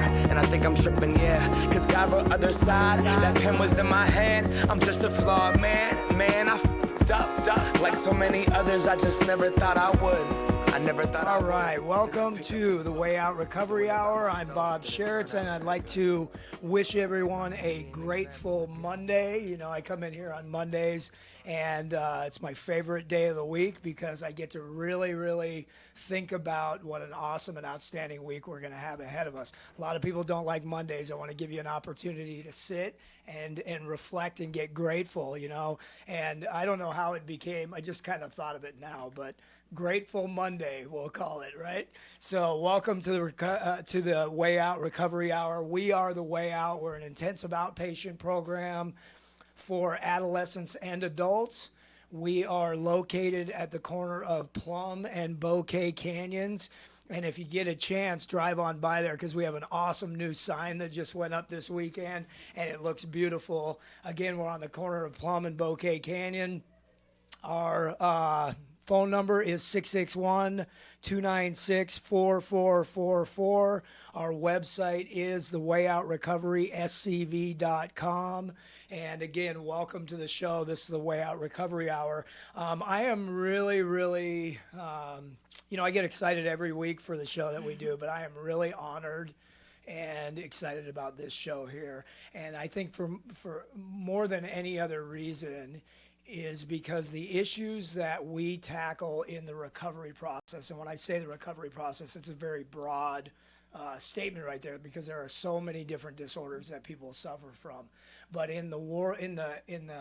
and I think I'm tripping, yeah. Cause God wrote other side, that pen was in my hand. I'm just a flawed man, I f***ed up. Like so many others, I just never thought I would. I never thought I would. All right, welcome to the Way Out Recovery Hour. I'm Bob Sharits, and I'd like to wish everyone a grateful Monday. You know, I come in here on Mondays, and it's my favorite day of the week because I get to really think about what an awesome and outstanding week we're going to have ahead of us. A lot of people don't like Mondays. I want to give you an opportunity to sit and reflect and get grateful, you know. And I don't know how it became. I just kind of thought of it now, but Grateful Monday, we'll call it, right? So welcome to the Way Out Recovery Hour. We are the Way Out. We're an intensive outpatient program for adolescents and adults. We are located at the corner of Plum and Bouquet Canyons. And if you get a chance, drive on by there because we have an awesome new sign that just went up this weekend, and it looks beautiful. Again, we're on the corner of Plum and Bouquet Canyon. Our phone number is 661-296-4444. Our website is thewayoutrocoveryscv.com. And again, welcome to the show. This is the Way Out Recovery Hour. I am really, I get excited every week for the show that we do, but I am really honored and excited about this show here. And I think for more than any other reason is because the issues that we tackle in the recovery process, and when I say the recovery process, it's a very broad statement right there because there are so many different disorders that people suffer from. But in the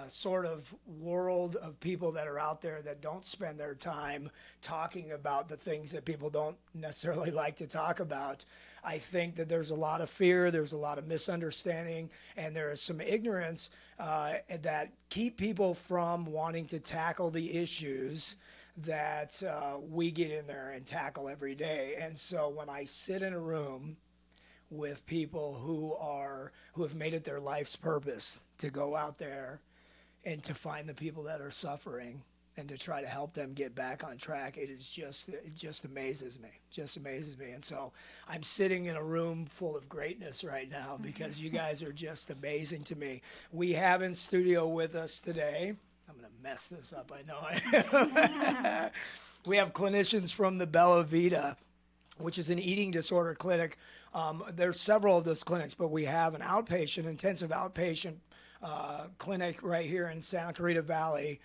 sort of world of people that are out there that don't spend their time talking about the things that people don't necessarily like to talk about, I think that there's a lot of fear, there's a lot of misunderstanding, and there is some ignorance that keep people from wanting to tackle the issues that we get in there and tackle every day. And so when I sit in a room with people who have made it their life's purpose to go out there and to find the people that are suffering and to try to help them get back on track, it just amazes me. And so I'm sitting in a room full of greatness right now because you guys are just amazing to me. We have in studio with us today, I'm going to mess this up, I know I am. We have clinicians from the Bella Vita, which is an eating disorder clinic. There's several of those clinics, but we have an intensive outpatient clinic right here in Santa Clarita Valley,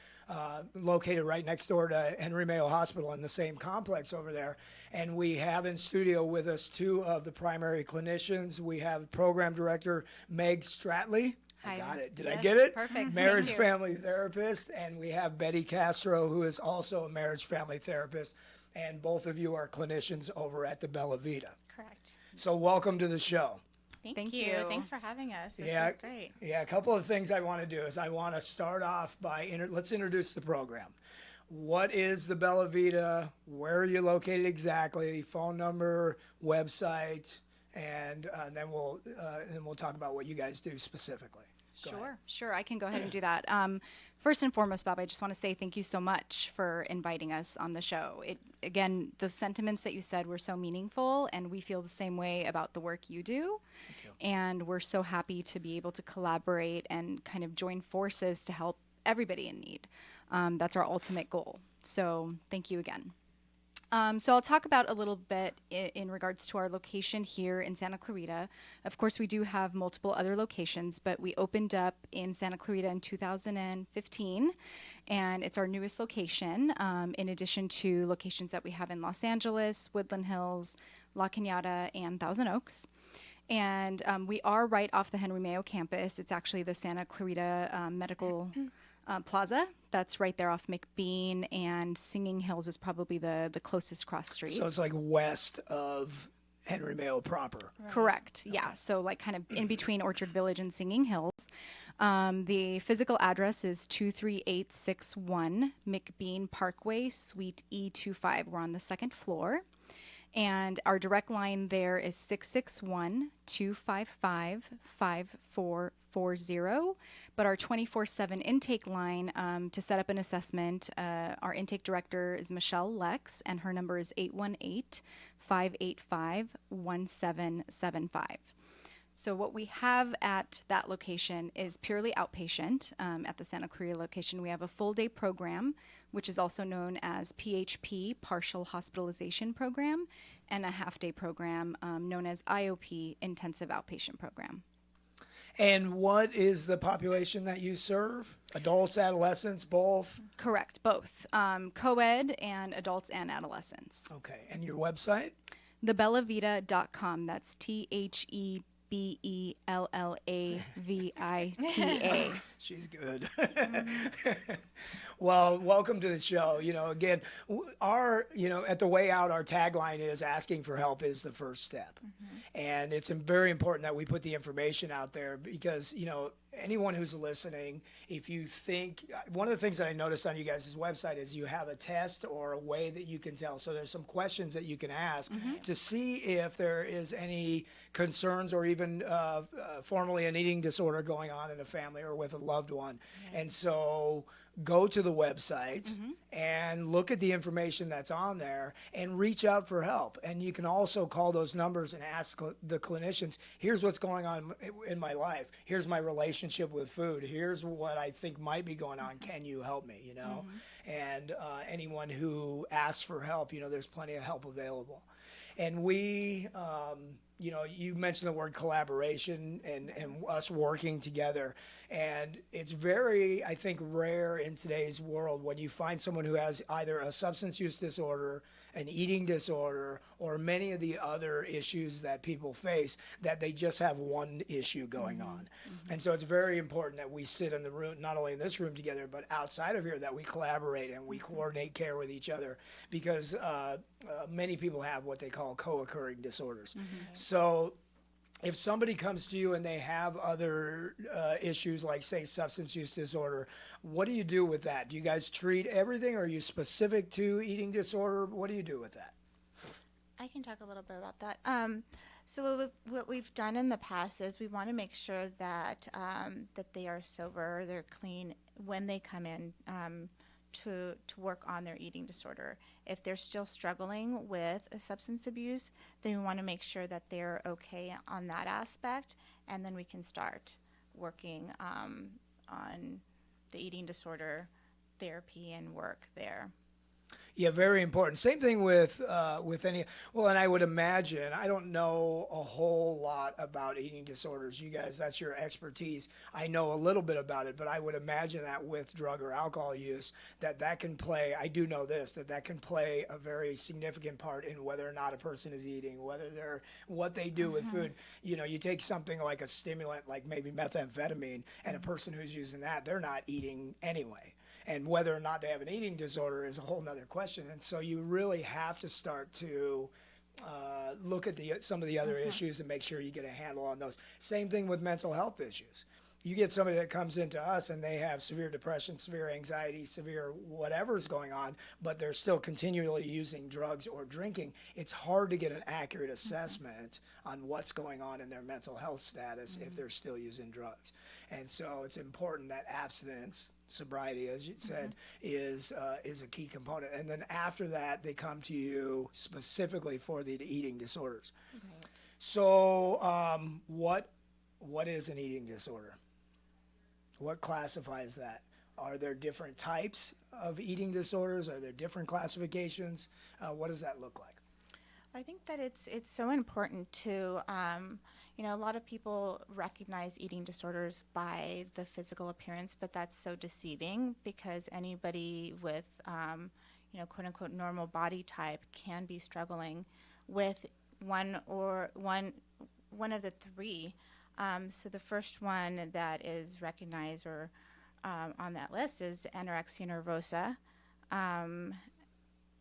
located right next door to Henry Mayo Hospital in the same complex over there. And we have in studio with us two of the primary clinicians. We have program director Meg Stradley. Hi. I got it. Did Yes, I get it? perfect. Marriage Thank you. family therapist. And we have Betty Castro, who is also a marriage family therapist. And both of you are clinicians over at the Bella Vita. Correct. So welcome to the show. Thank you. Thanks for having us. This Yeah, is great. Yeah, a couple of things I want to do is I want to start off by, let's introduce the program. What is the Bella Vita? Where are you located exactly? Phone number, website, and then we'll talk about what you guys do specifically. Go ahead. Sure. I can go ahead and do that. First and foremost, Bob, I just want to say thank you so much for inviting us on the show. Again, the sentiments that you said were so meaningful, and we feel the same way about the work you do. Thank you. And we're so happy to be able to collaborate and kind of join forces to help everybody in need. That's our ultimate goal. So thank you again. So I'll talk about a little bit in regards to our location here in Santa Clarita. Of course, we do have multiple other locations, but we opened up in Santa Clarita in 2015, and it's our newest location, in addition to locations that we have in Los Angeles, Woodland Hills, La Cañada, and Thousand Oaks. And we are right off the Henry Mayo campus. It's actually the Santa Clarita Medical Plaza. That's right there off McBean, and Singing Hills is probably the closest cross street. So it's like west of Henry Mayo proper. Right. Correct. Okay. Yeah. So like kind of in between Orchard Village and Singing Hills. The physical address is 23861 McBean Parkway, Suite E25. We're on the second floor. And our direct line there is 661-255-5440. But our 24/7 intake line to set up an assessment, our intake director is Michelle Lex, and her number is 585-1775. So what we have at that location is purely outpatient. At the Santa Clarita location, we have a full-day program, which is also known as PHP, Partial Hospitalization Program, and a half-day program known as IOP, Intensive Outpatient Program. And what is the population that you serve? Adults, adolescents, both? Correct, both. Co-ed and adults and adolescents. Okay, and your website? TheBellavita.com. That's TheBellavita. She's good. Well, welcome to the show. Again, at the way out, our tagline is asking for help is the first step. And it's very important that we put the information out there because, anyone who's listening, if you think, one of the things that I noticed on you guys' website is you have a test or a way that you can tell. So there's some questions that you can ask to see if there is any concerns or even formally an eating disorder going on in a family or with a loved one. And so go to the website and look at the information that's on there and reach out for help. And you can also call those numbers and ask the clinicians, here's what's going on in my life. Here's my relationship with food. Here's what I think might be going on. Can you help me, And anyone who asks for help, there's plenty of help available. And we, you mentioned the word collaboration and us working together. And it's very, I think, rare in today's world when you find someone who has either a substance use disorder, an eating disorder, or many of the other issues that people face, that they just have one issue going on. And so it's very important that we sit in the room, not only in this room together, but outside of here, that we collaborate and we coordinate care with each other because many people have what they call co-occurring disorders. So if somebody comes to you and they have other issues like, say, substance use disorder, what do you do with that? Do you guys treat everything, or are you specific to eating disorder? What do you do with that? I can talk a little bit about that. So what we've done in the past is we want to make sure that that they are sober, they're clean when they come in to work on their eating disorder. If they're still struggling with a substance abuse, then we want to make sure that they're okay on that aspect, and then we can start working on the eating disorder therapy and work there. Yeah, very important. Same thing with any. Well, and I would imagine, I don't know a whole lot about eating disorders. You guys, that's your expertise. I know a little bit about it, but I would imagine that with drug or alcohol use, that can play. I do know this, that can play a very significant part in whether or not a person is eating, what they do with food. You take something like a stimulant, like maybe methamphetamine, and a person who's using that, they're not eating anyway. And whether or not they have an eating disorder is a whole nother question. And so you really have to start to look at some of the other issues and make sure you get a handle on those. Same thing with mental health issues. You get somebody that comes into us and they have severe depression, severe anxiety, severe whatever's going on, but they're still continually using drugs or drinking. It's hard to get an accurate assessment on what's going on in their mental health status if they're still using drugs. And so it's important that abstinence, sobriety, as you said, is a key component. And then after that, they come to you specifically for the eating disorders. Right. So what is an eating disorder? What classifies that? Are there different types of eating disorders? Are there different classifications? What does that look like? I think that it's so important to, a lot of people recognize eating disorders by the physical appearance, but that's so deceiving because anybody with, quote unquote, normal body type can be struggling with one of the three. So the first one that is recognized or on that list is anorexia nervosa,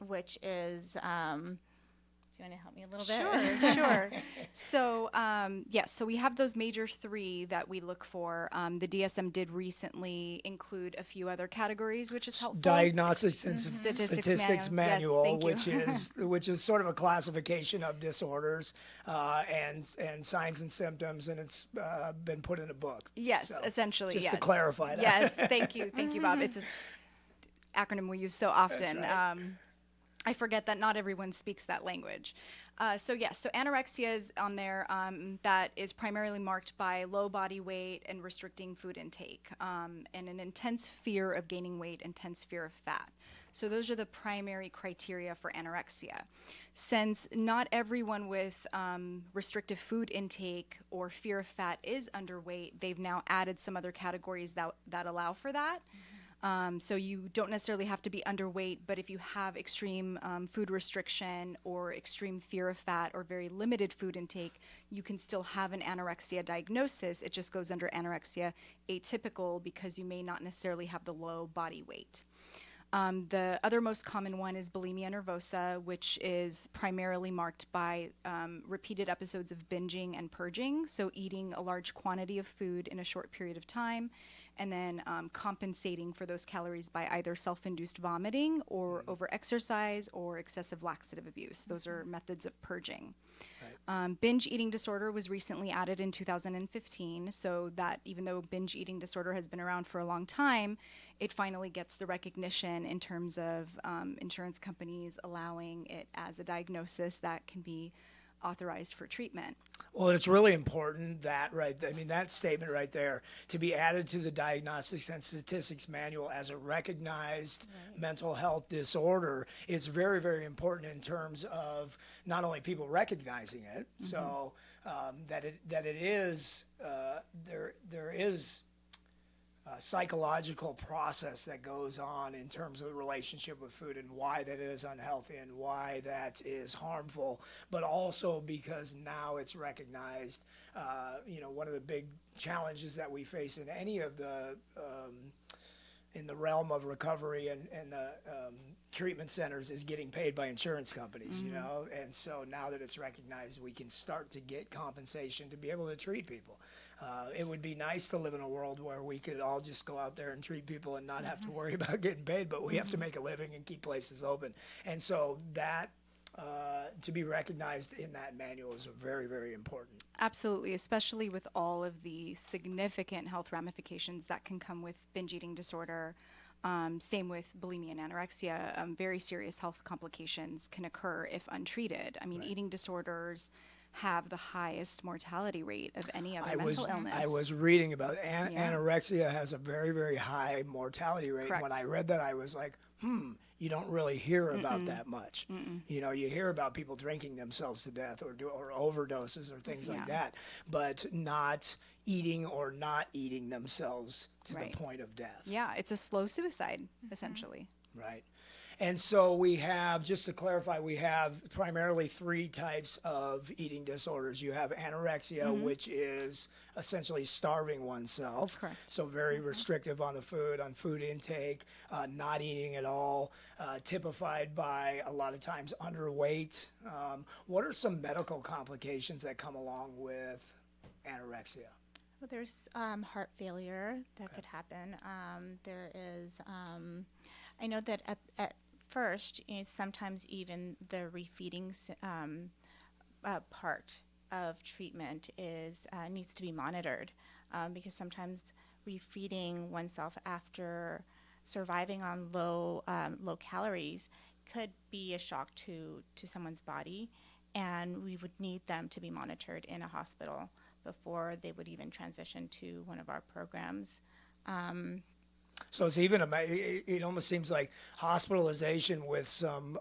which is, do you want to help me a little bit? Sure. So, so we have those major three that we look for. The DSM did recently include a few other categories, which is helpful. Diagnostics and Statistics Manual, Yes, which is sort of a classification of disorders and signs and symptoms, and it's been put in a book. Yes, so, essentially. Just yes. to clarify that. Yes, thank you, Bob. It's an acronym we use so often. That's right. I forget that not everyone speaks that language. So anorexia is on there. That is primarily marked by low body weight and restricting food intake, and an intense fear of gaining weight, intense fear of fat. So those are the primary criteria for anorexia. Since not everyone with restrictive food intake or fear of fat is underweight, they've now added some other categories that allow for that. So you don't necessarily have to be underweight, but if you have extreme food restriction or extreme fear of fat or very limited food intake, you can still have an anorexia diagnosis. It just goes under anorexia atypical because you may not necessarily have the low body weight. The other most common one is bulimia nervosa, which is primarily marked by repeated episodes of binging and purging, so eating a large quantity of food in a short period of time, and then compensating for those calories by either self-induced vomiting or overexercise or excessive laxative abuse. Those are methods of purging. Binge eating disorder was recently added in 2015, so that even though binge eating disorder has been around for a long time, it finally gets the recognition in terms of insurance companies allowing it as a diagnosis that can be authorized for treatment. Well, it's really important that, that statement right there, to be added to the Diagnostics and Statistics Manual as a recognized mental health disorder is very, very important in terms of not only people recognizing it, so that it is, there is a psychological process that goes on in terms of the relationship with food and why that is unhealthy and why that is harmful, but also because now it's recognized. One of the big challenges that we face in any of the in the realm of recovery and the treatment centers is getting paid by insurance companies, and so now that it's recognized, we can start to get compensation to be able to treat people. It would be nice to live in a world where we could all just go out there and treat people and not have to worry about getting paid, but we have to make a living and keep places open. And so that to be recognized in that manual is very, very important. Absolutely, especially with all of the significant health ramifications that can come with binge eating disorder. Same with bulimia and anorexia. Very serious health complications can occur if untreated. I mean, eating disorders have the highest mortality rate of any other mental illness. I was reading about anorexia has a very, very high mortality rate. Correct. When I read that, I was like, you don't really hear about that much. You hear about people drinking themselves to death or overdoses or things like that, but not eating or not eating themselves to the point of death. Yeah, it's a slow suicide, essentially. Right. And so we have, just to clarify, we have primarily three types of eating disorders. You have anorexia, which is essentially starving oneself. Correct. So very restrictive on the food, on food intake, not eating at all, typified by a lot of times underweight. What are some medical complications that come along with anorexia? Well, there's heart failure that could happen. There is, I know that at first, sometimes even the refeeding part of treatment needs to be monitored because sometimes refeeding oneself after surviving on low calories could be a shock to someone's body, and we would need them to be monitored in a hospital before they would even transition to one of our programs. So it's even, it almost seems like hospitalization with some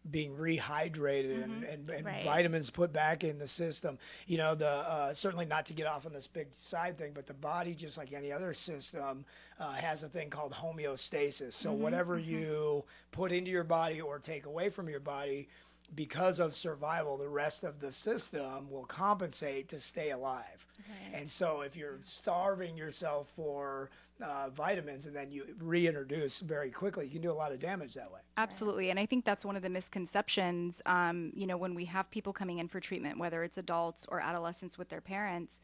being rehydrated and vitamins put back in the system. Certainly not to get off on this big side thing, but the body, just like any other system, has a thing called homeostasis. So whatever you put into your body or take away from your body, because of survival, the rest of the system will compensate to stay alive. And so if you're starving yourself for vitamins and then you reintroduce very quickly, you can do a lot of damage that way. Absolutely. And I think that's one of the misconceptions, when we have people coming in for treatment, whether it's adults or adolescents with their parents,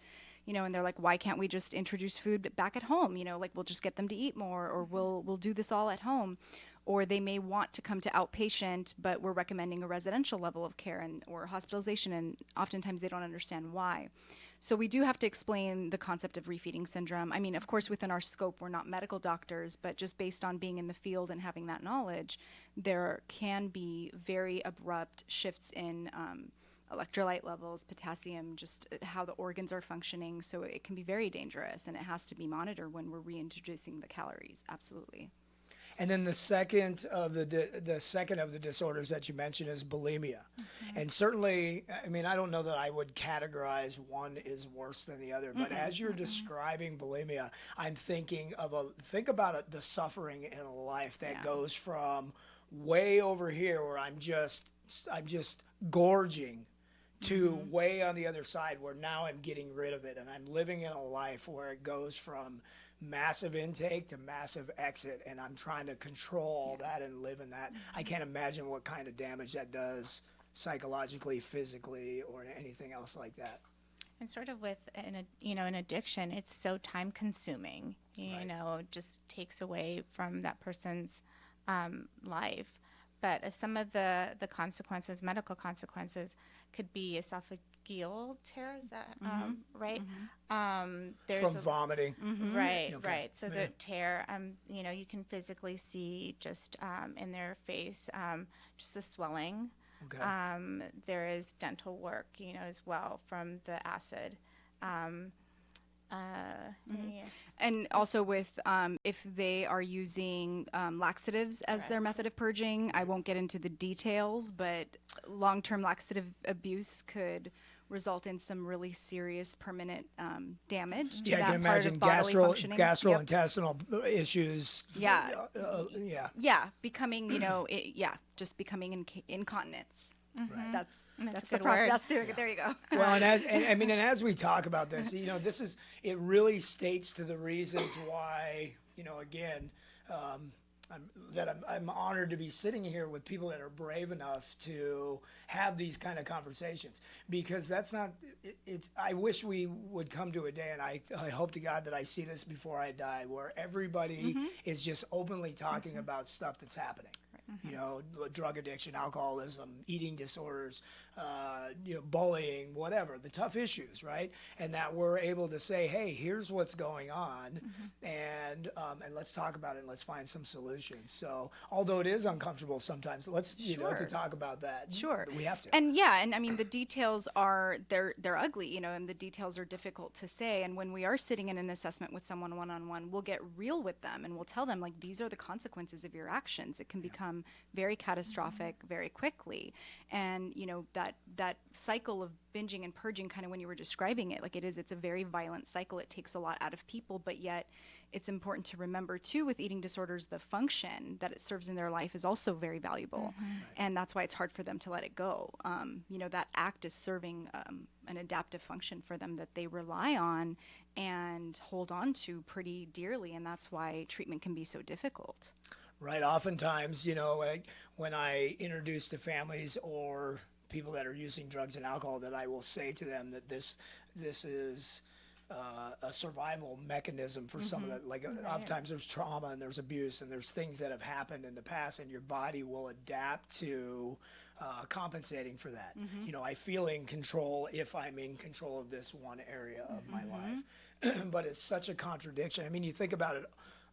and they're like, why can't we just introduce food back at home? We'll just get them to eat more, or we'll do this all at home. Or they may want to come to outpatient, but we're recommending a residential level of care or hospitalization, and oftentimes they don't understand why. So we do have to explain the concept of refeeding syndrome. I mean, of course, within our scope, we're not medical doctors, but just based on being in the field and having that knowledge, there can be very abrupt shifts in electrolyte levels, potassium, just how the organs are functioning. So it can be very dangerous, and it has to be monitored when we're reintroducing the calories. Absolutely. And then the second of the disorders that you mentioned is bulimia. And certainly, I mean, I don't know that I would categorize one is worse than the other, but as you're describing bulimia, I'm thinking think about it, the suffering in a life that goes from way over here where I'm just gorging to way on the other side where now I'm getting rid of it, and I'm living in a life where it goes from massive intake to massive exit, and I'm trying to control that and live in that. I can't imagine what kind of damage that does psychologically, physically, or anything else like that. And sort of with an addiction, it's so time consuming. You know, it just takes away from that person's life. But some of the consequences, medical consequences, could be esophageal tear. Is that right? There's From vomiting. Right, Okay. right. So the tear, you know, you can physically see just in their face, just a swelling. Okay. There is dental work, you know, as well from the acid. Yeah. And also with if they are using laxatives as their method of purging, I won't get into the details, but long-term laxative abuse could result in some really serious permanent damage to Yeah, I that can part imagine of bodily functioning. Yep. gastrointestinal issues. Yeah. Yeah. Yeah, becoming, you know, just becoming incontinence. That's That's a the good word. There you go. Well, and as we talk about this, you know, it really states to the reasons why, you know, again, I'm honored to be sitting here with people that are brave enough to have these kind of conversations, because I wish we would come to a day, and I hope to God that I see this before I die, where everybody is just openly talking about stuff that's happening. You know, drug addiction, alcoholism, eating disorders, you know, bullying, whatever, the tough issues, right? And that we're able to say, hey, here's what's going on, and let's talk about it, and let's find some solutions. So, although it is uncomfortable sometimes, let's you know, to talk about that. Sure. We have to. And I mean, the details they're ugly, you know, and the details are difficult to say. And when we are sitting in an assessment with someone one-on-one, we'll get real with them, and we'll tell them, like, these are the consequences of your actions. It can become very catastrophic very quickly. And, you know, that cycle of binging and purging, kind of when you were describing it, like it's a very violent cycle. It takes a lot out of people, but yet it's important to remember too, with eating disorders, the function that it serves in their life is also very valuable. And that's why it's hard for them to let it go. You know, that act is serving an adaptive function for them that they rely on and hold on to pretty dearly. And that's why treatment can be so difficult. Right. Oftentimes, you know, when I introduce to families or people that are using drugs and alcohol, that I will say to them that this is a survival mechanism for some of the, like, oftentimes there's trauma and there's abuse and there's things that have happened in the past, and your body will adapt to compensating for that. You know, I feel in control if I'm in control of this one area of my life. But it's such a contradiction. I mean, you think about it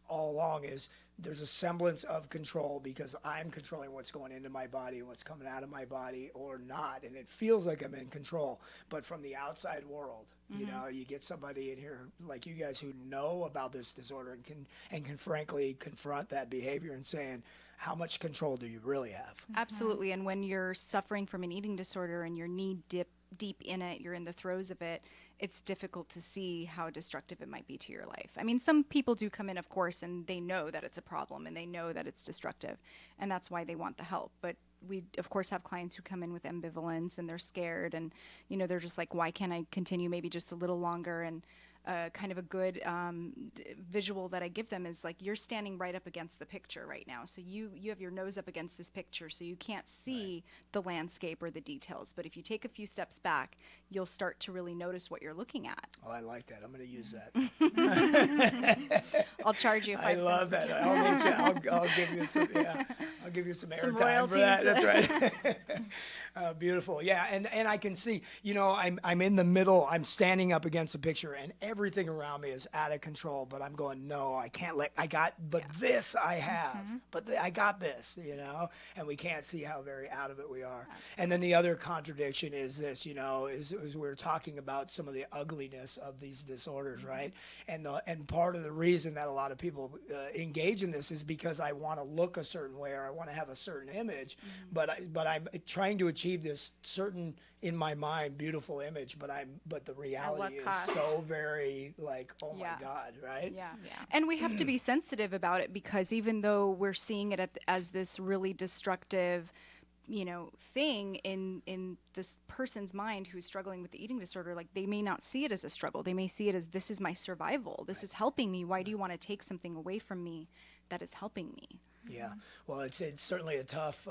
all along, is there's a semblance of control because I'm controlling what's going into my body and what's coming out of my body or not, and it feels like I'm in control. But from the outside world, you know, you get somebody in here like you guys who know about this disorder and can frankly confront that behavior and saying, how much control do you really have? Absolutely. And when you're suffering from an eating disorder and you're knee deep in it, you're in the throes of it, it's difficult to see how destructive it might be to your life. I mean, some people do come in, of course, and they know that it's a problem and they know that it's destructive, and that's why they want the help. But we, of course, have clients who come in with ambivalence and they're scared, and, you know, they're just like, why can't I continue maybe just a little longer? And kind of a good visual that I give them is like, you're standing right up against the picture right now. So you have your nose up against this picture, so you can't see the landscape or the details. But if you take a few steps back, you'll start to really notice what you're looking at. Oh, I like that. I'm going to use that. I'll charge you 5 I love cents. that. I'll give you some. Yeah, I'll give you some Some airtime for that. royalties. That's right. Beautiful. Yeah, and I can see. I'm in the middle. I'm standing up against a picture, and everything around me is out of control. But I'm going, no, I can't let. This I have. But I got this. And we can't see how very out of it we are. And then the other contradiction is this. Is we're talking about some of the ugliness of these disorders, right? And part of the reason that a lot of people engage in this is because I want to look a certain way or I want to have a certain image, but I'm trying to achieve this certain, in my mind, beautiful image, but the reality is so very like, oh my God, right? Yeah. And we have to be sensitive about it, because even though we're seeing it as this really destructive thing in this person's mind who's struggling with the eating disorder, like, they may not see it as a struggle. They may see it as, this is my survival. This is helping me. Why do you want to take something away from me that is helping me? Yeah. Well, it's certainly a tough,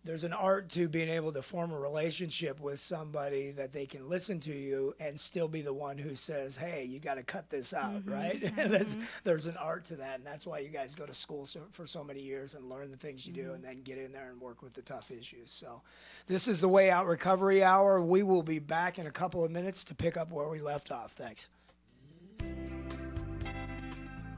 there's an art to being able to form a relationship with somebody that they can listen to you and still be the one who says, hey, you got to cut this out, right? There's an art to that, and that's why you guys go to school for so many years and learn the things you do and then get in there and work with the tough issues. So this is the Way Out Recovery Hour. We will be back in a couple of minutes to pick up where we left off. Thanks.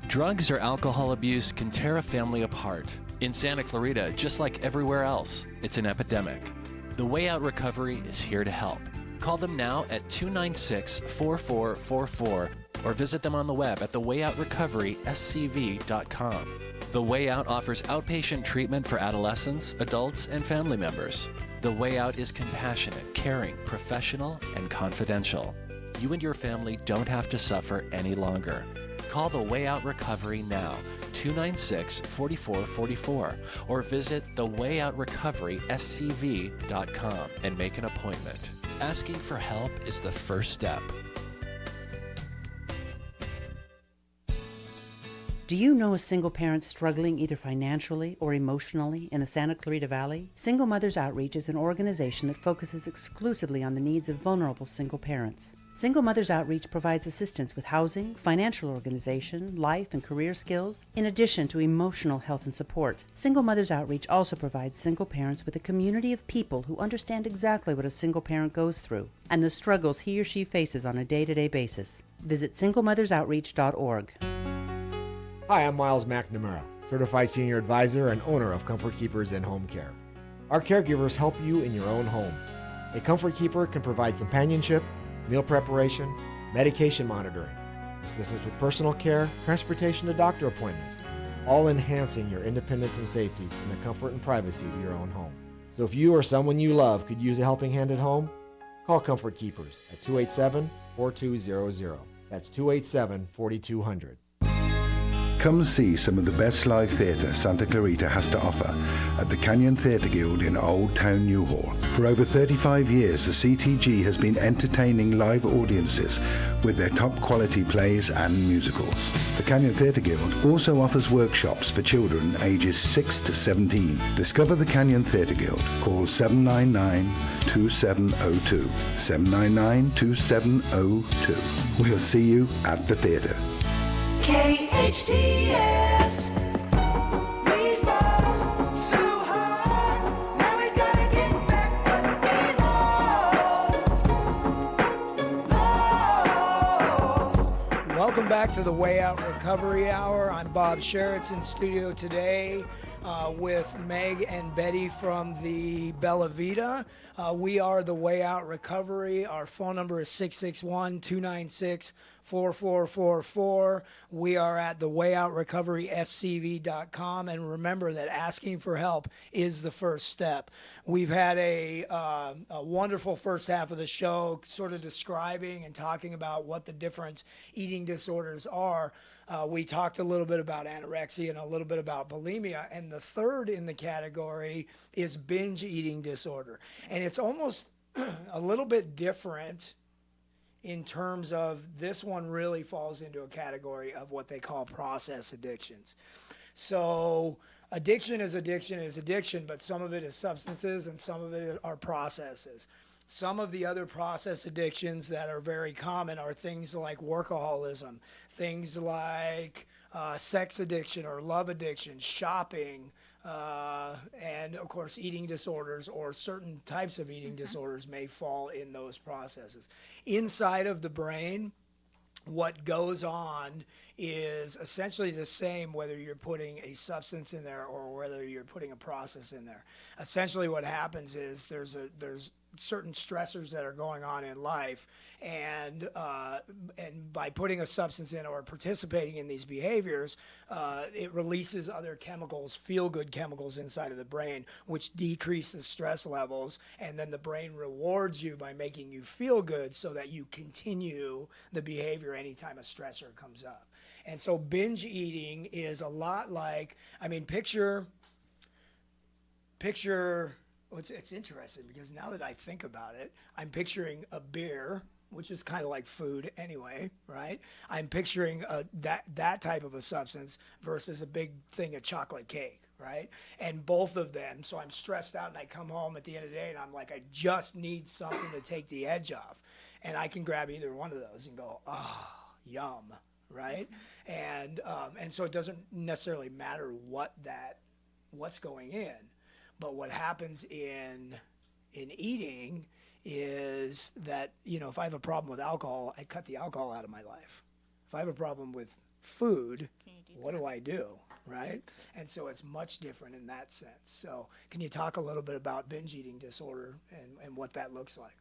Drugs or alcohol abuse can tear a family apart. In Santa Clarita, just like everywhere else, it's an epidemic. The Way Out Recovery is here to help. Call them now at 296-4444 or visit them on the web at thewayoutrocoveryscv.com. The Way Out offers outpatient treatment for adolescents, adults, and family members. The Way Out is compassionate, caring, professional, and confidential. You and your family don't have to suffer any longer. Call the Way Out Recovery now, 296-4444, or visit thewayoutrocoveryscv.com and make an appointment. Asking for help is the first step. Do you know a single parent struggling either financially or emotionally in the Santa Clarita Valley? Single Mothers Outreach is an organization that focuses exclusively on the needs of vulnerable single parents. Single Mothers Outreach provides assistance with housing, financial organization, life and career skills, in addition to emotional health and support. Single Mothers Outreach also provides single parents with a community of people who understand exactly what a single parent goes through and the struggles he or she faces on a day-to-day basis. Visit singlemothersoutreach.org. Hi, I'm Miles McNamara, Certified Senior Advisor and owner of Comfort Keepers in Home Care. Our caregivers help you in your own home. A Comfort Keeper can provide companionship, meal preparation, medication monitoring, assistance with personal care, transportation to doctor appointments, all enhancing your independence and safety in the comfort and privacy of your own home. So if you or someone you love could use a helping hand at home, call Comfort Keepers at 287-4200. That's 287-4200. Come see some of the best live theatre Santa Clarita has to offer at the Canyon Theatre Guild in Old Town Newhall. For over 35 years, the CTG has been entertaining live audiences with their top quality plays and musicals. The Canyon Theatre Guild also offers workshops for children ages 6 to 17. Discover the Canyon Theatre Guild. Call 799-2702. 799-2702. We'll see you at the theatre. KHTS. We fall so hard. Now we gotta get back what we lost. Welcome back to the Way Out Recovery Hour. I'm Bob Sharits in studio today with Meg and Betty from the Bella Vita. We are the Way Out Recovery. Our phone number is 661-296-4444. We are at the wayoutrocoveryscv.com, and remember that asking for help is the first step. We've had a wonderful first half of the show sort of describing and talking about what the different eating disorders are. We talked a little bit about anorexia and a little bit about bulimia, and the third in the category is binge eating disorder. And it's almost a little bit different in terms of this one really falls into a category of what they call process addictions. So addiction is addiction, but some of it is substances and some of it are processes. Some of the other process addictions that are very common are things like workaholism, things like sex addiction or love addiction, shopping, and of course eating disorders or certain types of eating disorders may fall in those processes. Inside of the brain, what goes on is essentially the same whether you're putting a substance in there or whether you're putting a process in there. Essentially what happens is there's certain stressors that are going on in life, and by putting a substance in or participating in these behaviors, it releases other chemicals, feel-good chemicals inside of the brain, which decreases stress levels, and then the brain rewards you by making you feel good so that you continue the behavior anytime a stressor comes up. And so binge eating is a lot like, I mean, picture well, it's interesting because now that I think about it, I'm picturing a beer, which is kind of like food anyway, right? I'm picturing that type of a substance versus a big thing of chocolate cake, right? And both of them, so I'm stressed out and I come home at the end of the day and I'm like, I just need something to take the edge off. And I can grab either one of those and go, oh, yum, right? And so it doesn't necessarily matter what's going in. But what happens in eating is that, if I have a problem with alcohol, I cut the alcohol out of my life. If I have a problem with food, what do I do, right? And so it's much different in that sense. So can you talk a little bit about binge eating disorder and what that looks like?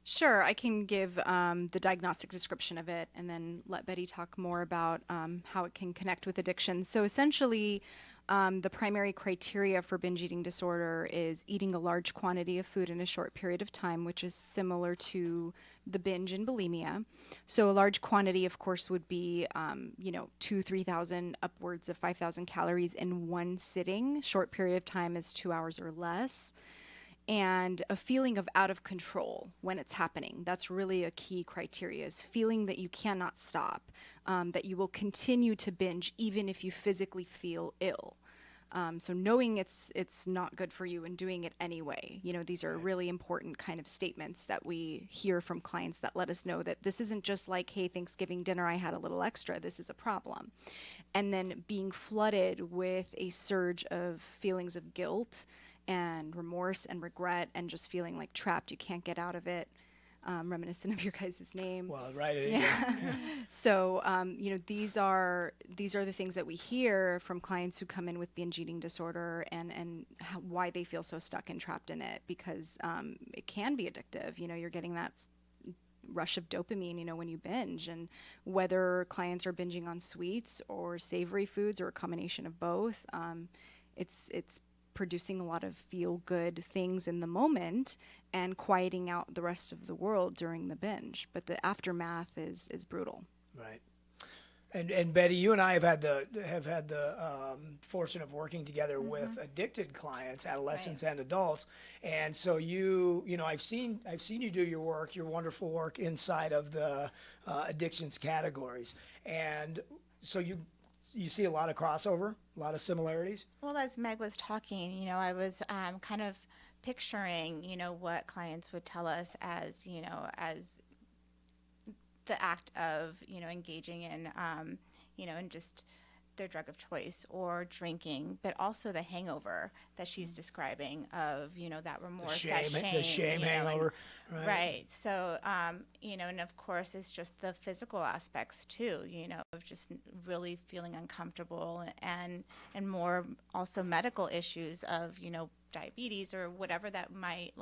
Sure, I can give the diagnostic description of it and then let Betty talk more about how it can connect with addiction. So essentially, the primary criteria for binge eating disorder is eating a large quantity of food in a short period of time, which is similar to the binge in bulimia. So a large quantity, of course, would be, 3,000 upwards of 5,000 calories in one sitting. Short period of time is 2 hours or less. And a feeling of out of control when it's happening. That's really a key criteria, is feeling that you cannot stop, that you will continue to binge even if you physically feel ill. So knowing it's not good for you and doing it anyway. These are really important kind of statements that we hear from clients that let us know that this isn't just like, hey, Thanksgiving dinner, I had a little extra. This is a problem. And then being flooded with a surge of feelings of guilt and remorse and regret and just feeling like trapped, you can't get out of it, reminiscent of your guys' name. Well, right. Yeah. So, these are the things that we hear from clients who come in with binge eating disorder and why they feel so stuck and trapped in it, because it can be addictive. You're getting that rush of dopamine, when you binge, and whether clients are binging on sweets or savory foods or a combination of both, it's producing a lot of feel-good things in the moment and quieting out the rest of the world during the binge. But the aftermath is brutal. Right. And Betty, you and I have had the fortune of working together with addicted clients, adolescents and adults. And so I've seen you do your work, your wonderful work inside of the addictions categories. And so you see a lot of crossover, a lot of similarities? Well, as Meg was talking, I was kind of picturing, what clients would tell us as the act of, engaging in, in just their drug of choice or drinking, but also the hangover that she's describing of, that remorse, the shame hangover. Right. So, and of course, it's just the physical aspects too, of just really feeling uncomfortable and more also medical issues of, diabetes or whatever that might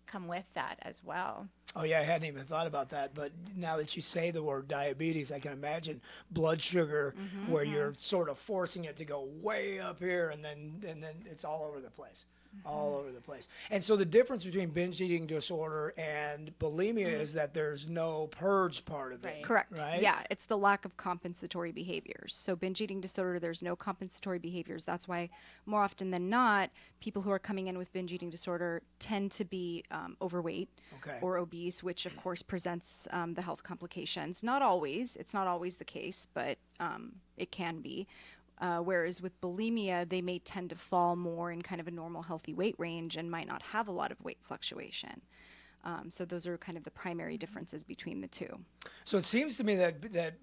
come with that as well. Oh yeah, I hadn't even thought about that, but now that you say the word diabetes, I can imagine blood sugar where you're sort of forcing it to go way up here and then it's all over the place. all over the place. And so the difference between binge eating disorder and bulimia is that there's no purge part of it. Correct. Right? Yeah, it's the lack of compensatory behaviors. So binge eating disorder, there's no compensatory behaviors. That's why more often than not, people who are coming in with binge eating disorder tend to be overweight Okay. or obese, which of course presents the health complications. Not always. It's not always the case, but it can be. Whereas with bulimia, they may tend to fall more in kind of a normal healthy weight range and might not have a lot of weight fluctuation. So those are kind of the primary differences between the two. So it seems to me that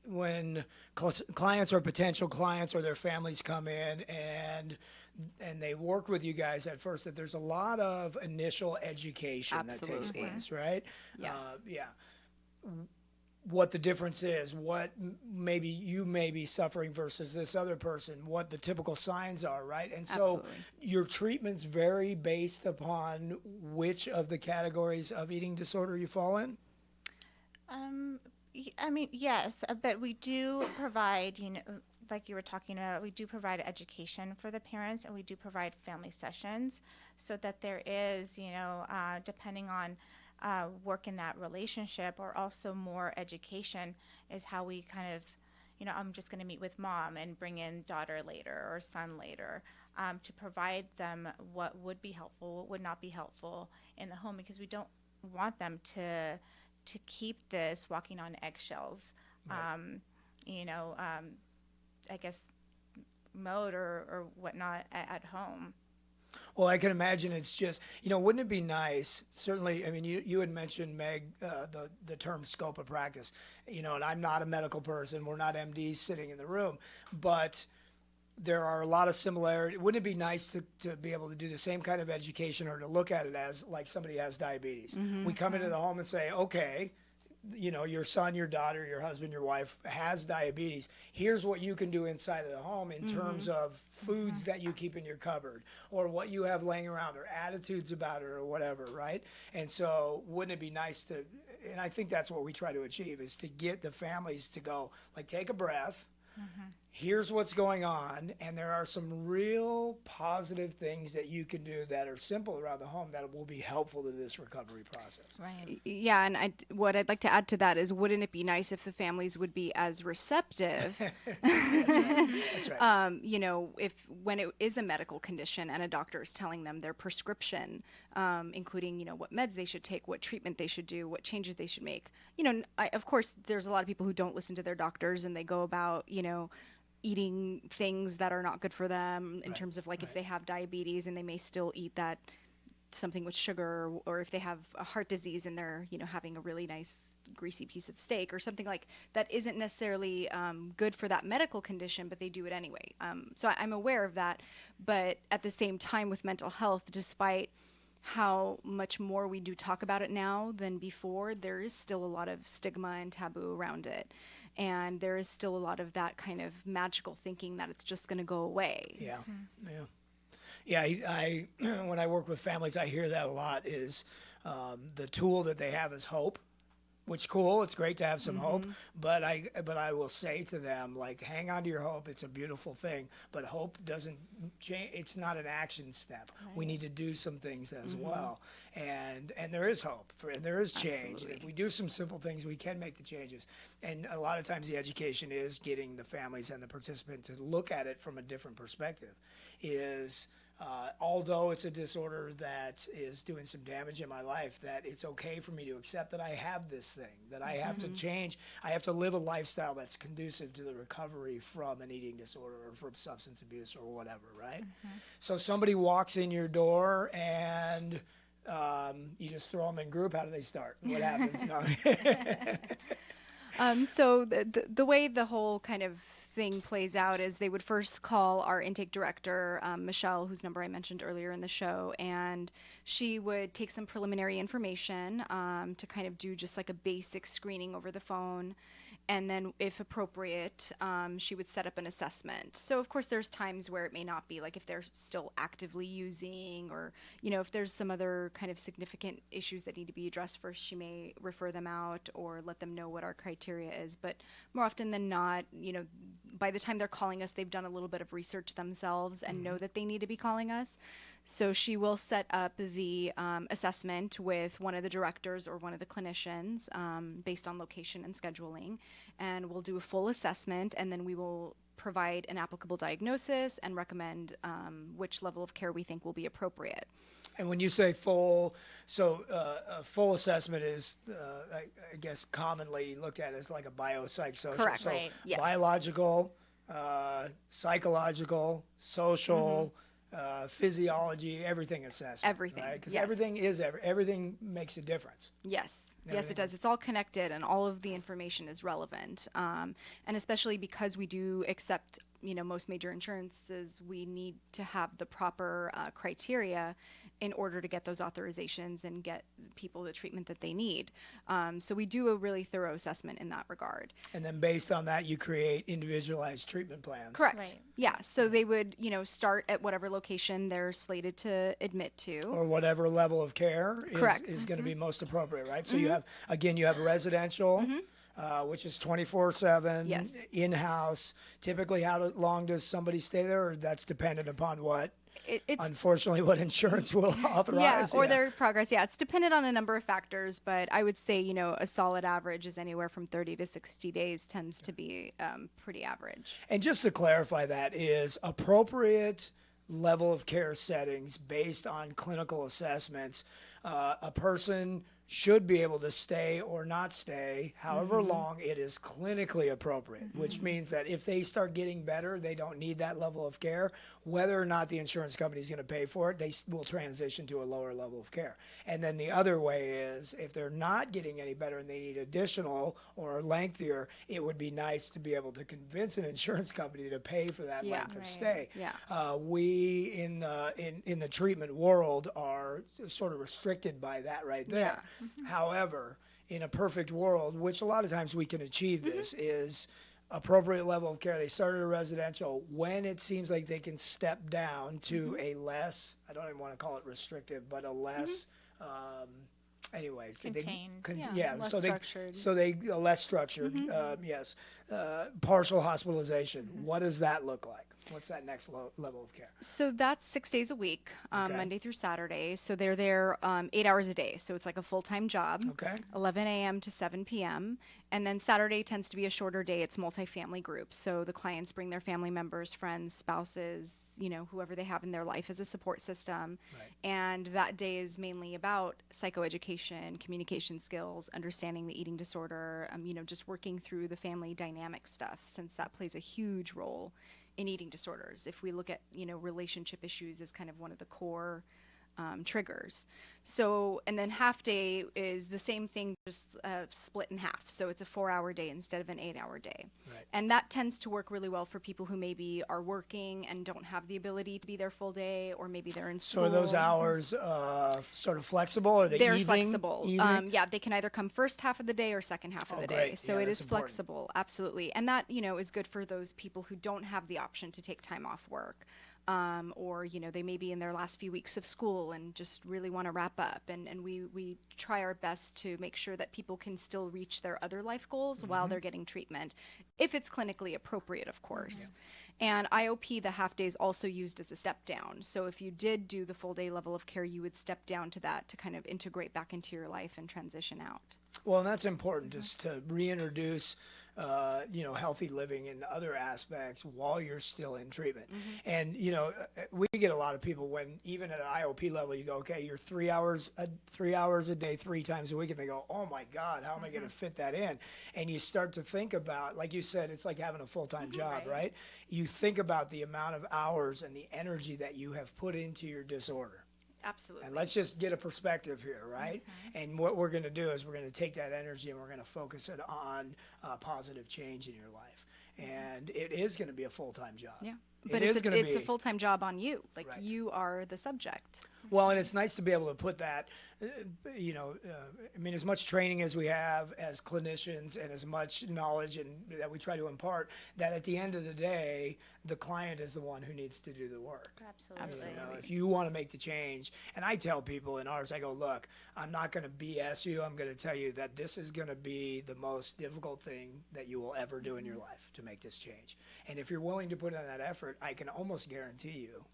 when clients or potential clients or their families come in and they work with you guys at first, that there's a lot of initial education that takes Absolutely. place, right? Yes. Yeah. What the difference is, what maybe you may be suffering versus this other person, what the typical signs are, right? And so Absolutely. your treatments vary based upon which of the categories of eating disorder you fall in? I mean, yes, but we do provide, like you were talking about, we do provide education for the parents, and we do provide family sessions so that there is, depending on work in that relationship, or also more education is how we kind of, I'm just going to meet with mom and bring in daughter later or son later, to provide them what would be helpful, what would not be helpful in the home, because we don't want them to keep this walking on eggshells, Right. I guess mode or whatnot at home. Well, I can imagine it's just, wouldn't it be nice? Certainly, I mean, you had mentioned, Meg, the term scope of practice, and I'm not a medical person. We're not MDs sitting in the room, but there are a lot of similarities. Wouldn't it be nice to be able to do the same kind of education, or to look at it as like somebody has diabetes? We come into the home and say, okay, your son, your daughter, your husband, your wife has diabetes. Here's what you can do inside of the home in terms of foods that you keep in your cupboard, or what you have laying around, or attitudes about it, or whatever, right? And so wouldn't it be nice to, and I think that's what we try to achieve, is to get the families to go, like, take a breath. Here's what's going on, and there are some real positive things that you can do that are simple around the home that will be helpful to this recovery process. Right. Yeah, and what I'd like to add to that is, wouldn't it be nice if the families would be as receptive, That's right. if when it is a medical condition and a doctor is telling them their prescription, including, what meds they should take, what treatment they should do, what changes they should make. Of course, there's a lot of people who don't listen to their doctors, and they go about, eating things that are not good for them in terms of, like, if they have diabetes and they may still eat that something with sugar, or if they have a heart disease and they're, having a really nice greasy piece of steak or something like that isn't necessarily good for that medical condition, but they do it anyway. So I'm aware of that. But at the same time, with mental health, despite how much more we do talk about it now than before, there is still a lot of stigma and taboo around it. And there is still a lot of that kind of magical thinking that it's just going to go away. Yeah, yeah. I when I work with families, I hear that a lot. Is the tool that they have is hope, which cool. It's great to have some hope, but I will say to them, like, hang on to your hope. It's a beautiful thing, but hope doesn't change. It's not an action step. Right. We need to do some things as well, and there is hope and there is change. Absolutely. If we do some simple things, we can make the changes. And a lot of times, the education is getting the families and the participants to look at it from a different perspective. Although it's a disorder that is doing some damage in my life, that it's okay for me to accept that I have this thing, that I have to change. I have to live a lifestyle that's conducive to the recovery from an eating disorder or from substance abuse or whatever, right? So somebody walks in your door and you just throw them in group. How do they start? What happens? No. So the way the whole kind of thing plays out is they would first call our intake director, Michelle, whose number I mentioned earlier in the show, and she would take some preliminary information to kind of do just like a basic screening over the phone. And then, if appropriate, she would set up an assessment. So, of course, there's times where it may not be, like if they're still actively using, or, if there's some other kind of significant issues that need to be addressed first, she may refer them out or let them know what our criteria is. But more often than not, by the time they're calling us, they've done a little bit of research themselves and know that they need to be calling us. So she will set up the assessment with one of the directors or one of the clinicians based on location and scheduling. And we'll do a full assessment, and then we will provide an applicable diagnosis and recommend which level of care we think will be appropriate. And when you say full, so a full assessment is, I guess, commonly looked at as like a biopsychosocial. Correct. So Right. Yes. biological, psychological, social, physiology, everything assessment. Everything, Right? Because yes. everything makes a difference. Yes. Yes, Everything. it does. It's all connected, and all of the information is relevant. And especially because we do accept, most major insurances, we need to have the proper criteria in order to get those authorizations and get people the treatment that they need. So we do a really thorough assessment in that regard. And then based on that, you create individualized treatment plans. Correct. Right. Yeah. So they would, start at whatever location they're slated to admit to. Or whatever level of care Correct. is going to be most appropriate, right? So you have residential, which is 24/7, Yes. in-house. Typically, how long does somebody stay there? Or that's dependent upon what, It's unfortunately, what insurance will authorize. or their progress. Yeah, it's dependent on a number of factors, but I would say, a solid average is anywhere from 30 to 60 days tends to be pretty average. And just to clarify, that is appropriate level of care settings based on clinical assessments. A person should be able to stay or not stay however long it is clinically appropriate, which means that if they start getting better, they don't need that level of care. Whether or not the insurance company is going to pay for it, they will transition to a lower level of care. And then the other way is if they're not getting any better and they need additional or lengthier, it would be nice to be able to convince an insurance company to pay for that Yeah. length of Right. stay. Yeah. We in the treatment world are sort of restricted by that right there. However, in a perfect world, which a lot of times we can achieve this, is appropriate level of care. They start at a residential. When it seems like they can step down to a less, I don't even want to call it restrictive, but a less, anyways. Contained. Less structured. So they less structured, yes. Partial hospitalization. What does that look like? What's that next level of care? So that's 6 days a week, Okay. Monday through Saturday. So they're there 8 hours a day. So it's like a full-time job. Okay. 11 a.m. to 7 p.m. And then Saturday tends to be a shorter day. It's multifamily groups. So the clients bring their family members, friends, spouses, whoever they have in their life as a support system. Right. And that day is mainly about psychoeducation, communication skills, understanding the eating disorder, just working through the family dynamic stuff, since that plays a huge role in eating disorders. If we look at, relationship issues as kind of one of the core triggers. So, and then half day is the same thing, just split in half. So it's a 4-hour day instead of an 8-hour day. Right. And that tends to work really well for people who maybe are working and don't have the ability to be there full day, or maybe they're in So school. are those hours sort of flexible, or They're evening? flexible. Evening? Yeah, they can either come first half of the day or second half of Oh, the day. great. So Yeah, it that's is important. flexible, absolutely. And that, is good for those people who don't have the option to take time off work. Or, they may be in their last few weeks of school and just really want to wrap up. And we try our best to make sure that people can still reach their other life goals while they're getting treatment, if it's clinically appropriate, of course. And IOP, the half day, is also used as a step down. So if you did do the full day level of care, you would step down to that to kind of integrate back into your life and transition out. Well, and that's important, just to reintroduce, healthy living in other aspects while you're still in treatment. And, we get a lot of people when, even at an IOP level, you go, okay, you're 3 hours a day, 3 times a week. And they go, oh my God, how am I going to fit that in? And you start to think about, like you said, it's like having a full-time job, right? You think about the amount of hours and the energy that you have put into your disorder. Absolutely. And let's just get a perspective here, right? And what we're going to do is we're going to take that energy and we're going to focus it on positive change in your life. And it is going to be a full-time job. Yeah. But It it's is gonna a be. full-time job on you. Like, Right. you are the subject. Well, and it's nice to be able to put that, as much training as we have as clinicians and as much knowledge and that we try to impart, that at the end of the day, the client is the one who needs to do the work. Absolutely. If you want to make the change, and I tell people in ours, I go, look, I'm not going to BS you. I'm going to tell you that this is going to be the most difficult thing that you will ever do in your life to make this change. And if you're willing to put in that effort, I can almost guarantee you,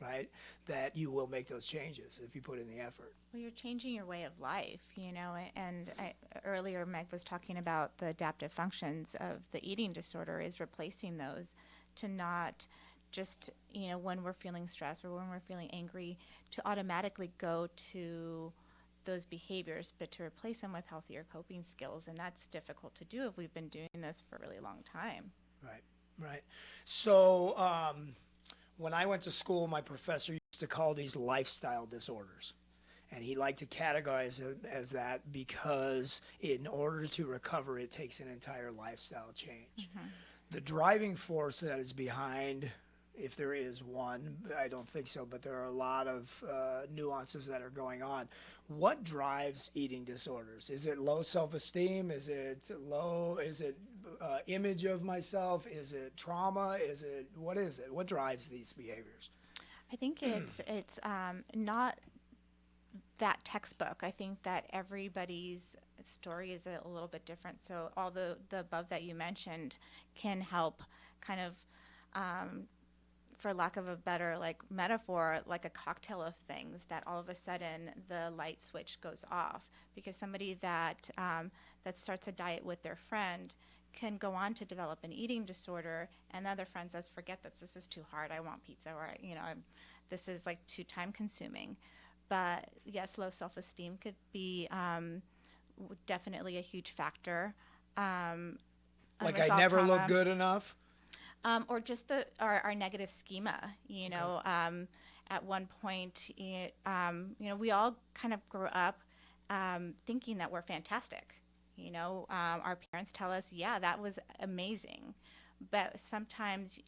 right, that you will make those changes if you put in the effort. Well, you're changing your way of life, earlier Meg was talking about the adaptive functions of the eating disorder is replacing those to not just, when we're feeling stressed or when we're feeling angry, to automatically go to those behaviors, but to replace them with healthier coping skills. And that's difficult to do if we've been doing this for a really long time. Right. So when I went to school, my professor used to call these lifestyle disorders. And he liked to categorize it as that because in order to recover, it takes an entire lifestyle change. The driving force that is behind, if there is one, I don't think so, but there are a lot of nuances that are going on. What drives eating disorders? Is it low self-esteem? Is it image of myself? Is it trauma? What is it? What drives these behaviors? I think it's not that textbook. I think that everybody's story is a little bit different. So all the above that you mentioned can help kind of, for lack of a better metaphor, like a cocktail of things that all of a sudden the light switch goes off, because somebody that starts a diet with their friend can go on to develop an eating disorder, and the other friend says, forget this is too hard, I want pizza, or this is too time consuming. But yes, low self-esteem could be definitely a huge factor. Like I never trauma, look good enough? Or just our negative schema, at one point, we all kind of grew up thinking that we're fantastic. Our parents tell us, yeah, that was amazing. But sometimes,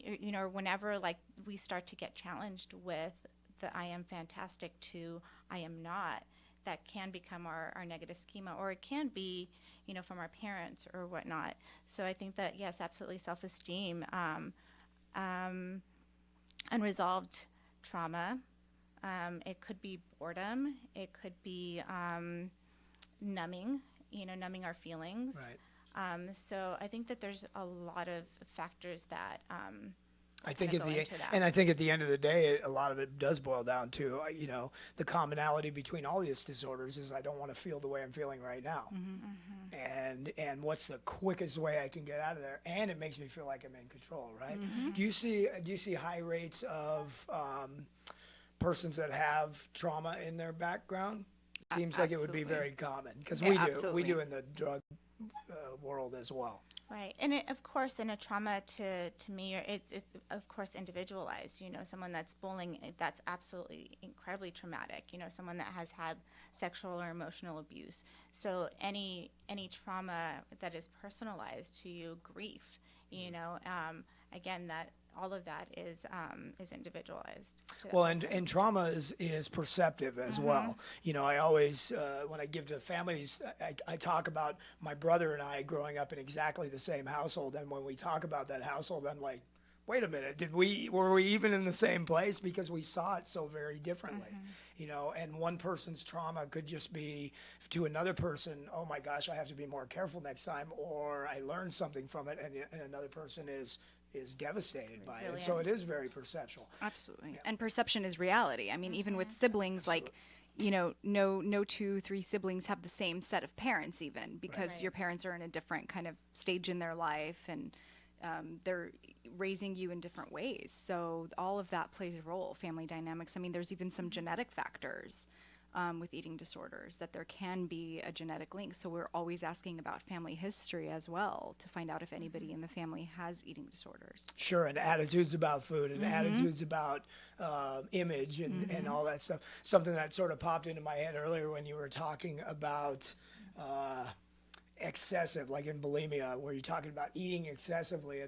whenever we start to get challenged with the I am fantastic to I am not, that can become our negative schema, or it can be, from our parents or whatnot. So I think that, yes, absolutely, self-esteem, unresolved trauma, it could be boredom, it could be numbing our feelings. Right. So I think that there's a lot of factors that I think go into that. I think at the end of the day, a lot of it does boil down to, the commonality between all these disorders is I don't want to feel the way I'm feeling right now. And what's the quickest way I can get out of there? And it makes me feel like I'm in control, right? Do you see high rates of persons that have trauma in their background? Seems like it would be very common, because we do in the drug world as well. Right, and of course, in a trauma to me, it's of course individualized. Someone that's bullying, that's absolutely incredibly traumatic. Someone that has had sexual or emotional abuse. So any trauma that is personalized to you, grief. Again, that all of that is individualized. Well, and trauma is perceptive as well. I always, when I give to the families, I talk about my brother and I growing up in exactly the same household. And when we talk about that household, I'm like, wait a minute, were we even in the same place? Because we saw it so very differently, and one person's trauma could just be to another person, oh my gosh, I have to be more careful next time, or I learned something from it, and another person is devastated by it. So it is very perceptual. Absolutely. Yeah. And perception is reality. I mean, even with siblings, no 2-3 siblings have the same set of parents, even, because your parents are in a different kind of stage in their life, and they're raising you in different ways. So all of that plays a role, family dynamics. I mean, there's even some genetic factors with eating disorders, that there can be a genetic link. So we're always asking about family history as well to find out if anybody in the family has eating disorders. Sure, and attitudes about food, and attitudes about image, and all that stuff. Something that sort of popped into my head earlier when you were talking about excessive, like in bulimia, where you're talking about eating excessively,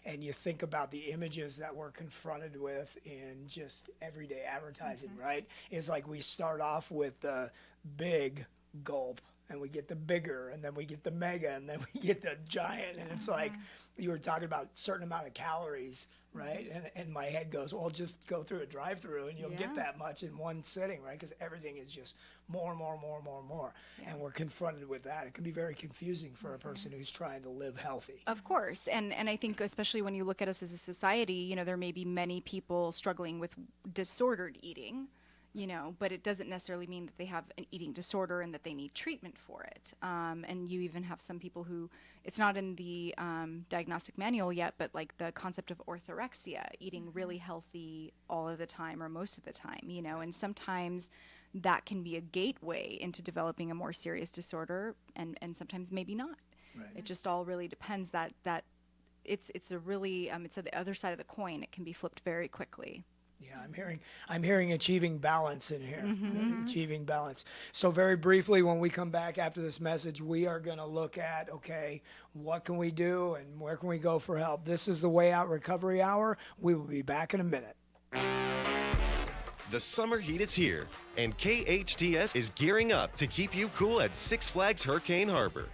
and you think about the images that we're confronted with in just everyday advertising, right? It's like we start off with the big gulp, and we get the bigger, and then we get the mega, and then we get the giant. And it's like you were talking about a certain amount of calories, right? And my head goes, well, just go through a drive-through and you'll get that much in one sitting, right? Because everything is just more and more and more and more and more. And we're confronted with that. It can be very confusing for a person who's trying to live healthy. Of course. And I think especially when you look at us as a society, you know, there may be many people struggling with disordered eating, you know, but it doesn't necessarily mean that they have an eating disorder and that they need treatment for it. And you even have some people who, it's not in the diagnostic manual yet, but like the concept of orthorexia, eating really healthy all of the time or most of the time, you know, and sometimes that can be a gateway into developing a more serious disorder, and sometimes maybe not. Right. It just all really depends that it's a really, it's at the other side of the coin. It can be flipped very quickly. Yeah, I'm hearing achieving balance in here. Achieving balance. So very briefly, when we come back after this message, we are going to look at, okay, what can we do and where can we go for help? This is the Way Out Recovery Hour. We will be back in a minute. The summer heat is here, and KHTS is gearing up to keep you cool at Six Flags Hurricane Harbor.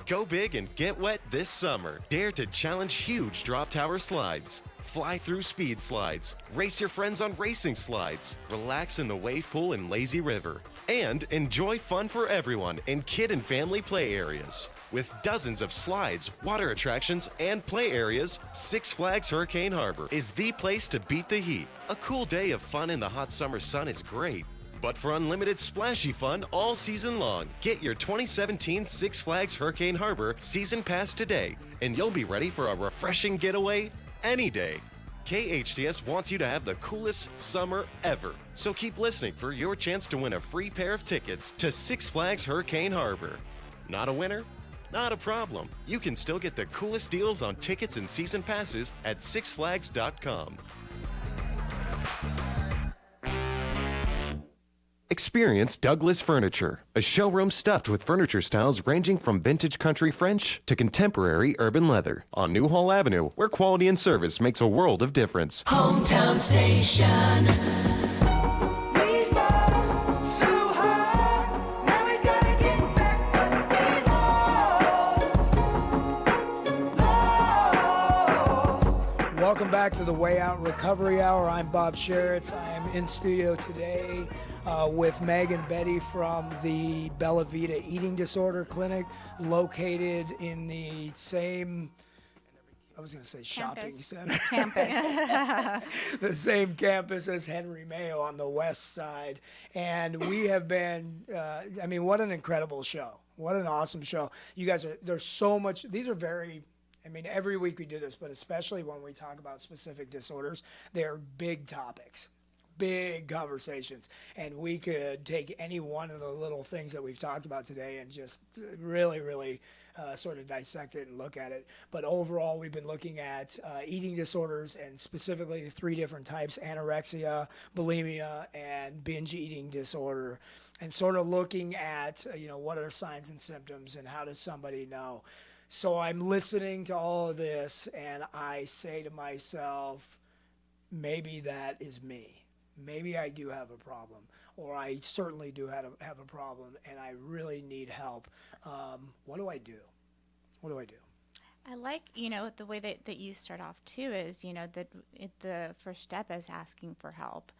Go big and get wet this summer. Dare to challenge huge drop tower slides. Fly through speed slides, race your friends on racing slides, relax in the wave pool and lazy river, and enjoy fun for everyone in kid and family play areas. With dozens of slides, water attractions, and play areas, Six Flags Hurricane Harbor is the place to beat the heat. A cool day of fun in the hot summer sun is great, but for unlimited splashy fun all season long, get your 2017 Six Flags Hurricane Harbor Season Pass today, and you'll be ready for a refreshing getaway any day. KHTS wants you to have the coolest summer ever. So keep listening for your chance to win a free pair of tickets to Six Flags Hurricane Harbor. Not a winner? Not a problem. You can still get the coolest deals on tickets and season passes at sixflags.com. Experience Douglas Furniture, a showroom stuffed with furniture styles ranging from vintage country French to contemporary urban leather on Newhall Avenue, where quality and service makes a world of difference. Hometown Station. We fall so hard. Now we gotta get back what we lost. Welcome back to the Way Out Recovery Hour. I'm Bob Sharits. I am in studio today with Meg and Betty from the Bella Vita Eating Disorder Clinic, located in the same, I was going to say shopping center. Campus. The same campus as Henry Mayo on the west side. And we have been, I mean, what an incredible show. What an awesome show. You guys are, there's so much, these are very, I mean, every week we do this, but especially when we talk about specific disorders, they're big topics. Big conversations, and we could take any one of the little things that we've talked about today and just really sort of dissect it and look at it. But overall, we've been looking at eating disorders, and specifically 3 different types: anorexia, bulimia, and binge eating disorder, and sort of looking at, you know, what are signs and symptoms and how does somebody know. So I'm listening to all of this, and I say to myself, maybe that is me. Maybe I do have a problem, or I certainly do have a problem, and I really need help. What do I do? What do I do? I like, you know, the way that you start off too is, you know, that the first step is asking for help.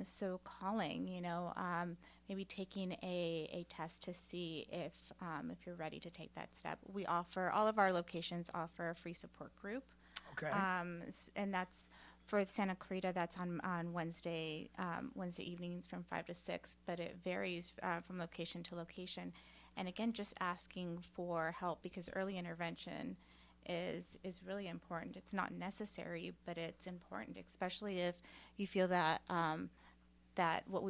So calling, you know, maybe taking a test to see if you're ready to take that step. We offer, all of our locations offer a free support group. Okay. And that's for Santa Clarita, that's on Wednesday evenings from 5 to 6, but it varies from location to location. And again, just asking for help, because early intervention is really important. It's not necessary, but it's important, especially if you feel that that what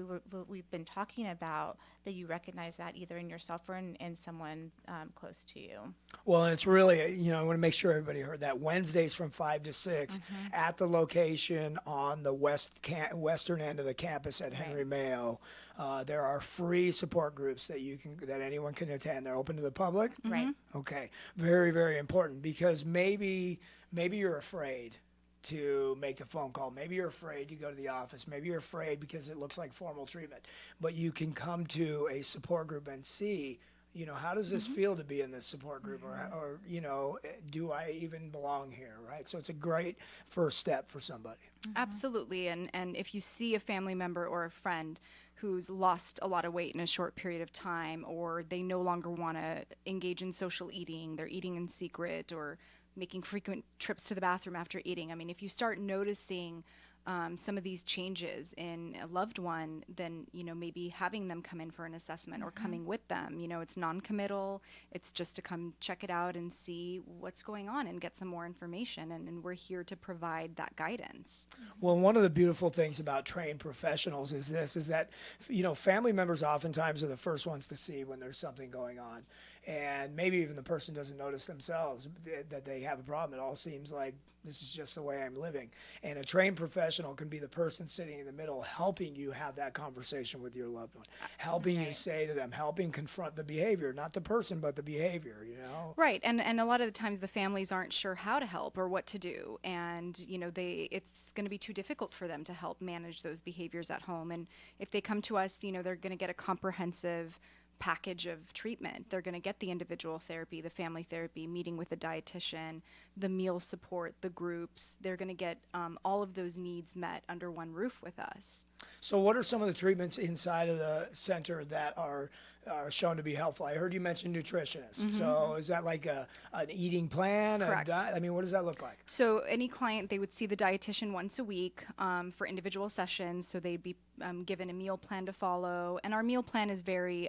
we've been talking about, that you recognize that either in yourself or in someone close to you. Well, and it's really, you know, I want to make sure everybody heard that. Wednesdays from 5 to 6 at the location on the western end of the campus at Henry Mayo. There are free support groups that anyone can attend. They're open to the public. Right. Okay. Very, very important, because maybe you're afraid to make the phone call. Maybe you're afraid to go to the office. Maybe you're afraid because it looks like formal treatment. But you can come to a support group and see How does this feel to be in this support group, or do I even belong here, right? So it's a great first step for somebody. Absolutely. And if you see a family member or a friend who's lost a lot of weight in a short period of time, or they no longer want to engage in social eating, they're eating in secret or making frequent trips to the bathroom after eating. I mean, if you start noticing some of these changes in a loved one, then, maybe having them come in for an assessment or coming with them, it's non-committal. It's just to come check it out and see what's going on and get some more information. And we're here to provide that guidance. Well, one of the beautiful things about trained professionals is that, family members oftentimes are the first ones to see when there's something going on. And maybe even the person doesn't notice themselves that they have a problem. It all seems like this is just the way I'm living. And a trained professional can be the person sitting in the middle, helping you have that conversation with your loved one, helping you say to them, helping confront the behavior, not the person, but the behavior, Right. And a lot of the times the families aren't sure how to help or what to do. And, it's going to be too difficult for them to help manage those behaviors at home. And if they come to us, they're going to get a comprehensive package of treatment. They're going to get the individual therapy, the family therapy, meeting with a dietitian, the meal support, the groups. They're going to get all of those needs met under one roof with us. So what are some of the treatments inside of the center that are shown to be helpful? I heard you mention nutritionists. So is that like an eating plan? Correct. What does that look like? So any client, they would see the dietitian once a week for individual sessions. So they'd be given a meal plan to follow. And our meal plan is very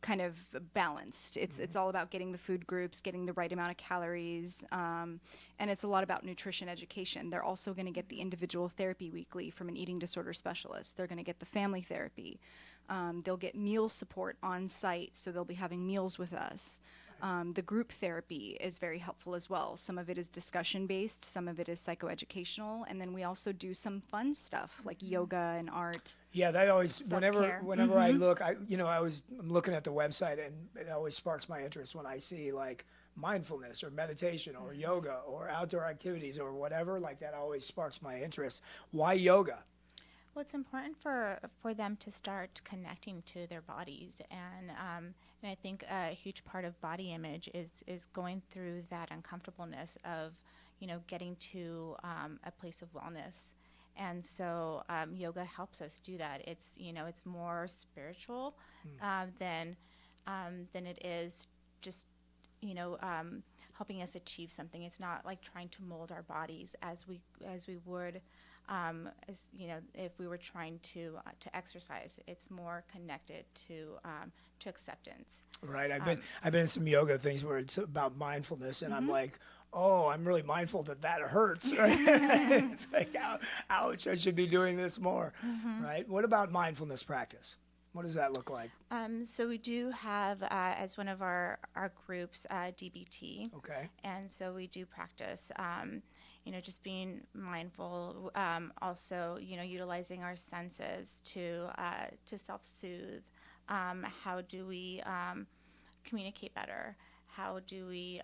kind of balanced. It's all about getting the food groups, getting the right amount of calories, and it's a lot about nutrition education. They're also going to get the individual therapy weekly from an eating disorder specialist. They're going to get the family therapy. They'll get meal support on site, so they'll be having meals with us. The group therapy is very helpful as well. Some of it is discussion-based, some of it is psychoeducational, and then we also do some fun stuff like yoga and art. Yeah, that always, Self-care. whenever I look, I'm looking at the website, and it always sparks my interest when I see like mindfulness or meditation or yoga or outdoor activities or whatever. Like that always sparks my interest. Why yoga? Well, it's important for them to start connecting to their bodies, and I think a huge part of body image is going through that uncomfortableness of, getting to a place of wellness, and so yoga helps us do that. It's more spiritual than it is just helping us achieve something. It's not like trying to mold our bodies as we would. If we were trying to exercise, it's more connected to acceptance. Right. I've been in some yoga things where it's about mindfulness, and I'm like, oh, I'm really mindful that hurts. Right? It's like, ouch, I should be doing this more. Right. What about mindfulness practice? What does that look like? So we do have, as one of our groups, DBT. Okay. And so we do practice, just being mindful, also, utilizing our senses to self-soothe. How do we communicate better? How do we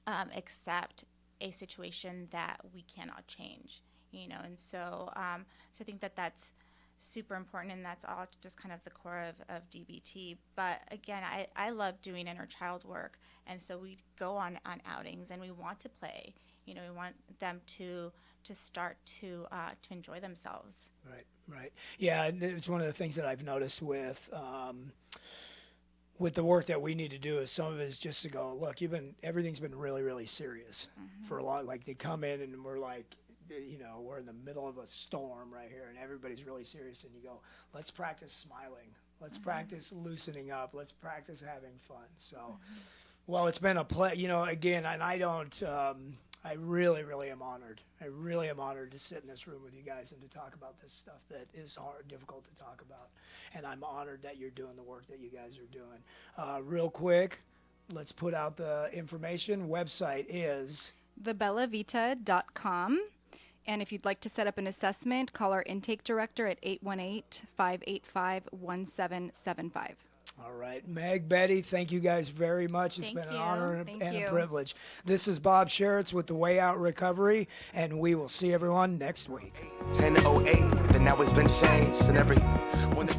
accept a situation that we cannot change? And so I think that's super important, and that's all just kind of the core of DBT. But again, I love doing inner child work, and so we go on outings, and we want to play. We want them to start to enjoy themselves. Right. Yeah, and it's one of the things that I've noticed with the work that we need to do is some of it is just to go, look, everything's been really, really serious for a lot. Like they come in and we're like, we're in the middle of a storm right here, and everybody's really serious. And you go, let's practice smiling. Let's practice loosening up. Let's practice having fun. So, well, it's been a again, and I really, really am honored. I really am honored to sit in this room with you guys and to talk about this stuff that is hard, difficult to talk about. And I'm honored that you're doing the work that you guys are doing. Real quick, let's put out the information. Website is thebellavita.com. And if you'd like to set up an assessment, call our intake director at 818-585-1775. All right. Meg, Betty, thank you guys very much. It's been an honor and a privilege. This is Bob Sharits with The Way Out Recovery, and we will see everyone next week. 10:08, but now it's been changed, and every